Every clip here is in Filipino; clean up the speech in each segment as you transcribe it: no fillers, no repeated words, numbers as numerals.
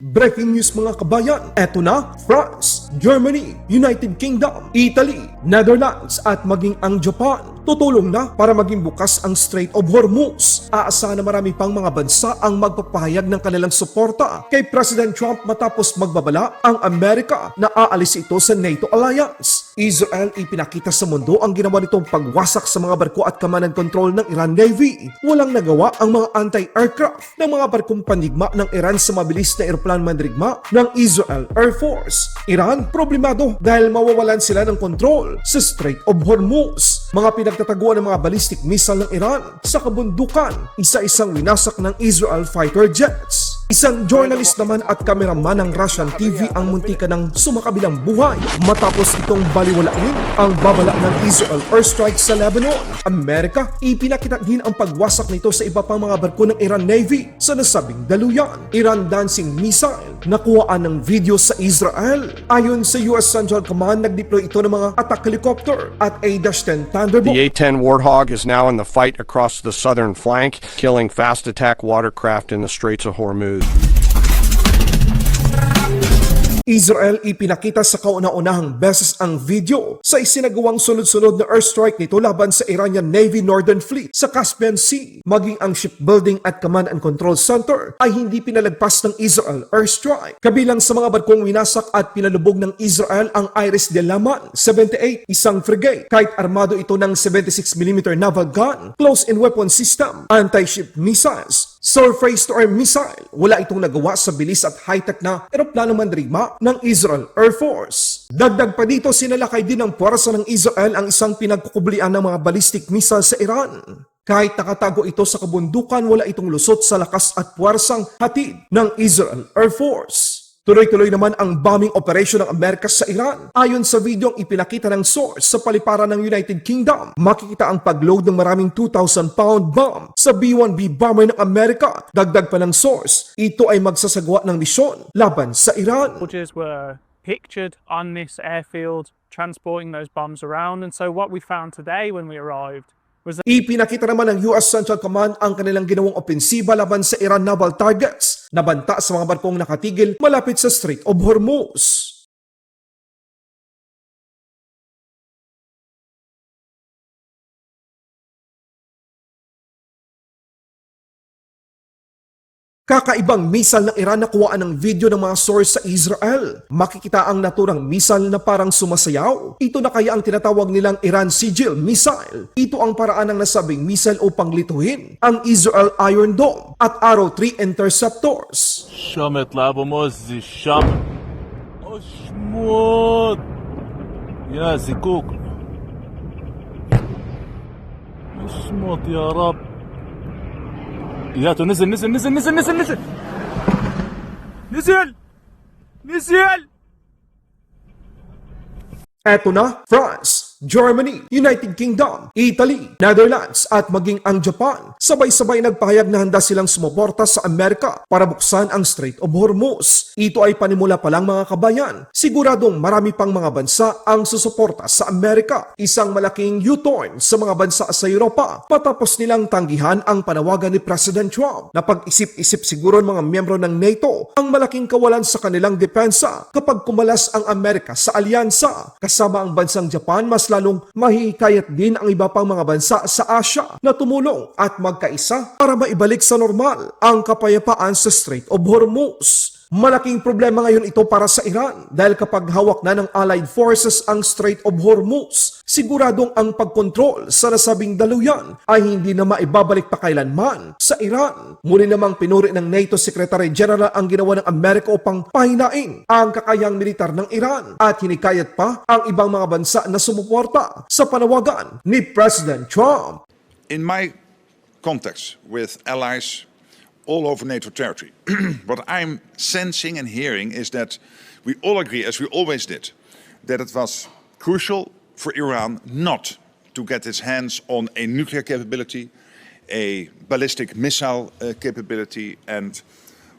Breaking news mga kabayan, eto na, France, Germany, United Kingdom, Italy, Netherlands at maging ang Japan tutulong na para maging bukas ang Strait of Hormuz. Aasahan na marami pang mga bansa ang magpapahayag ng kanilang suporta kay President Trump matapos magbabala ang Amerika na aalis ito sa NATO alliance. Israel ipinakita sa mundo ang ginawa nitong pagwasak sa mga barko at command and control ng Iran Navy. Walang nagawa ang mga anti-aircraft ng mga barkong pandigma ng Iran sa mabilis na eroplano mandirigma ng Israel Air Force. Iran, problemado dahil mawawalan sila ng kontrol sa Strait of Hormuz. Mga pinagtataguan ng mga ballistic missile ng Iran sa kabundukan, isa-isang winasak ng Israel fighter jets. Isang journalist naman at kameraman ng Russian TV ang muntika ng sumakabilang buhay matapos itong baliwalain ang babala ng Israel airstrike sa Lebanon. Amerika, ipinakita din ang pagwasak nito sa iba pang mga barko ng Iran Navy sa nasabing daluyan. Iran dancing missile, nakuhaan ng video sa Israel. Ayon sa US Central Command, nag-deploy ito ng mga attack helicopter at A-10 Thunderbolt. The A-10 Warthog is now in the fight across the southern flank, killing fast attack watercraft in the Straits of Hormuz. Israel ipinakita sa kauna-unahang beses ang video sa isinagawang sunod-sunod na airstrike nito laban sa Iranian Navy Northern Fleet sa Caspian Sea. Maging ang shipbuilding at command and control center ay hindi pinalagpas ng Israel airstrike. Kabilang sa mga barkong winasak at pinalubog ng Israel ang Iris de Laman 78, isang frigate, kahit armado ito ng 76mm naval gun, close-in weapon system, anti-ship missiles, surface-to-air missile. Wala itong nagawa sa bilis at high-tech na eroplano mandirigma ng Israel Air Force. Dagdag pa dito, sinalakay din ng puwersa ng Israel ang isang pinagkukublian ng mga ballistic missile sa Iran. Kahit nakatago ito sa kabundukan, wala itong lusot sa lakas at puwersang hatid ng Israel Air Force. Tuloy-tuloy naman ang bombing operation ng Amerika sa Iran. Ayon sa videong ipinakita ng source sa paliparan ng United Kingdom, makikita ang pagload ng maraming 2,000-pound bomb sa B-1B bomber ng Amerika. Dagdag pa ng source, ito ay magsasagawa ng misyon laban sa Iran. Soldiers were pictured on this airfield transporting those bombs around, and so what we found today when we arrived was that Ipinakita naman ng US Central Command ang kanilang ginawang opensiba laban sa Iran naval targets na banta sa mga barkong nakatigil malapit sa Strait of Hormuz. Kakaibang missile ng Iran nakuhaan ng video ng mga source sa Israel. Makikita ang naturang missile na parang sumasayaw. Ito na kaya ang tinatawag nilang Iran Sigil missile. Ito ang paraan ng nasabing missile upang lituhin ang Israel Iron Dome at Arrow 3 interceptors. شامت لعبه مزي الشام اشمود يا زكوك اشمط يا رب ياتو نزل نزل نزل نزل نزل نزل نزل نزل Eto na, France, Germany, United Kingdom, Italy, Netherlands at maging ang Japan. Sabay-sabay nagpahayag na handa silang sumuporta sa Amerika para buksan ang Strait of Hormuz. Ito ay panimula pa lang mga kabayan. Siguradong marami pang mga bansa ang susuporta sa Amerika. Isang malaking U-turn sa mga bansa sa Europa patapos nilang tanggihan ang panawagan ni President Trump na pag-isip-isip siguro ng mga miyembro ng NATO ang malaking kawalan sa kanilang depensa kapag kumalas ang Amerika sa alyansa. Kasama ang bansang Japan, mas lalong mahihikayat din ang iba pang mga bansa sa Asia na tumulong at magkaisa para maibalik sa normal ang kapayapaan sa Strait of Hormuz. Malaking problema ngayon ito para sa Iran dahil kapag hawak na ng Allied Forces ang Strait of Hormuz, siguradong ang pagkontrol sa nasabing daluyan ay hindi na maibabalik pa kailanman sa Iran. Muli namang pinuri ng NATO Secretary General ang ginawa ng Amerika upang pahinain ang kakayang militar ng Iran at hinikayat pa ang ibang mga bansa na sumuporta sa panawagan ni President Trump. In my contacts with allies all over NATO territory, what I'm sensing and hearing is that we all agree, as we always did, that it was crucial for Iran not to get its hands on a nuclear capability, a ballistic missile capability, and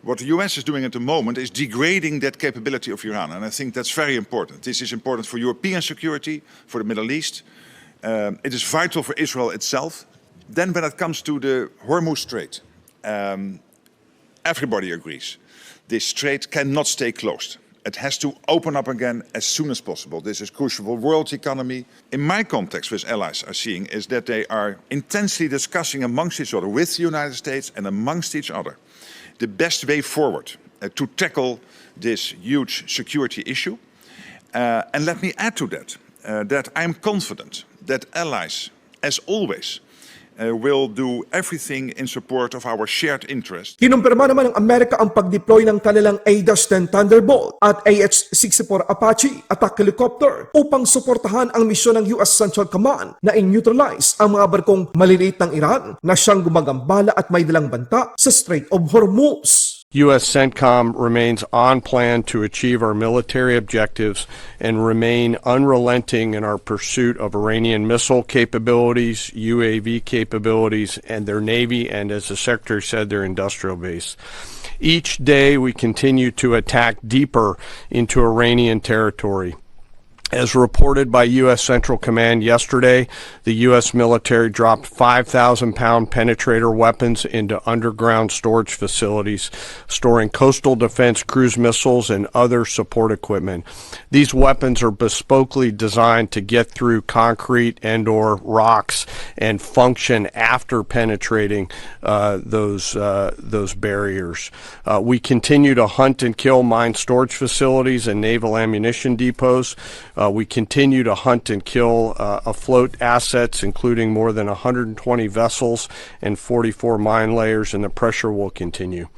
what the US is doing at the moment is degrading that capability of Iran, and I think that's very important. This is important for European security, for the Middle East. It is vital for Israel itself. Then when it comes to the Hormuz Strait, everybody agrees This strait cannot stay closed. It has to open up again as soon as possible. This is crucial for world economy. In my context with allies are seeing is that they are intensely discussing amongst each other, with the United States and amongst each other, the best way forward to tackle this huge security issue. And let me add to that, that I'm confident that allies, as always, will do everything in support of our shared interest. Kinumpirma naman ng Amerika ang pag-deploy ng kanilang ADAS-10 Thunderbolt at AH-64 Apache attack helicopter upang suportahan ang misyon ng US Central Command na i-neutralize ang mga barkong maliliit ng Iran na siyang gumagambala at may dalang banta sa Strait of Hormuz. U.S. CENTCOM remains on plan to achieve our military objectives and remain unrelenting in our pursuit of Iranian missile capabilities, UAV capabilities, and their Navy, and as the Secretary said, their industrial base. Each day we continue to attack deeper into Iranian territory. As reported by U.S. Central Command yesterday, the U.S. military dropped 5,000-pound penetrator weapons into underground storage facilities, storing coastal defense cruise missiles and other support equipment. These weapons are bespokely designed to get through concrete and/or rocks and function after penetrating those barriers. We continue to hunt and kill mine storage facilities and naval ammunition depots. We continue to hunt and kill afloat assets, including more than 120 vessels and 44 mine layers, and the pressure will continue.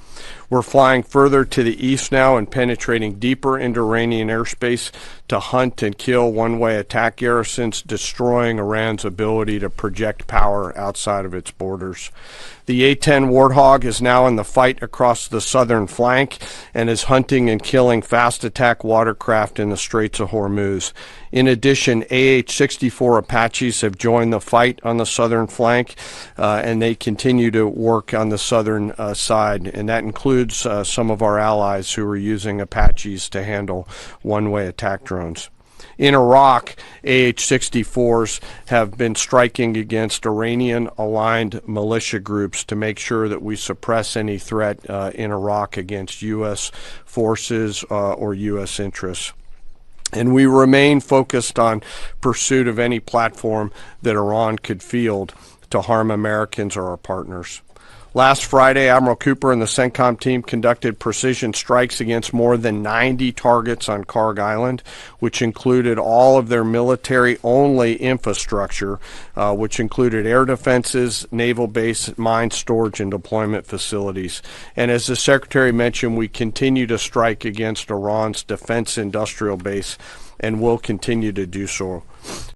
We're flying further to the east now and penetrating deeper into Iranian airspace to hunt and kill one-way attack garrisons, destroying Iran's ability to project power outside of its borders. The A-10 Warthog is now in the fight across the southern flank and is hunting and killing fast attack watercraft in the Straits of Hormuz. In addition, AH-64 Apaches have joined the fight on the southern flank, and they continue to work on the southern side, and that includes some of our allies who are using Apaches to handle one-way attack drones. In Iraq, AH-64s have been striking against Iranian-aligned militia groups to make sure that we suppress any threat in Iraq against U.S. forces or U.S. interests. And we remain focused on pursuit of any platform that Iran could field to harm Americans or our partners. Last Friday, Admiral Cooper and the CENTCOM team conducted precision strikes against more than 90 targets on Karg Island, which included all of their military-only infrastructure, which included air defenses, naval base, mine storage, and deployment facilities. And as the Secretary mentioned, we continue to strike against Iran's defense industrial base and will continue to do so.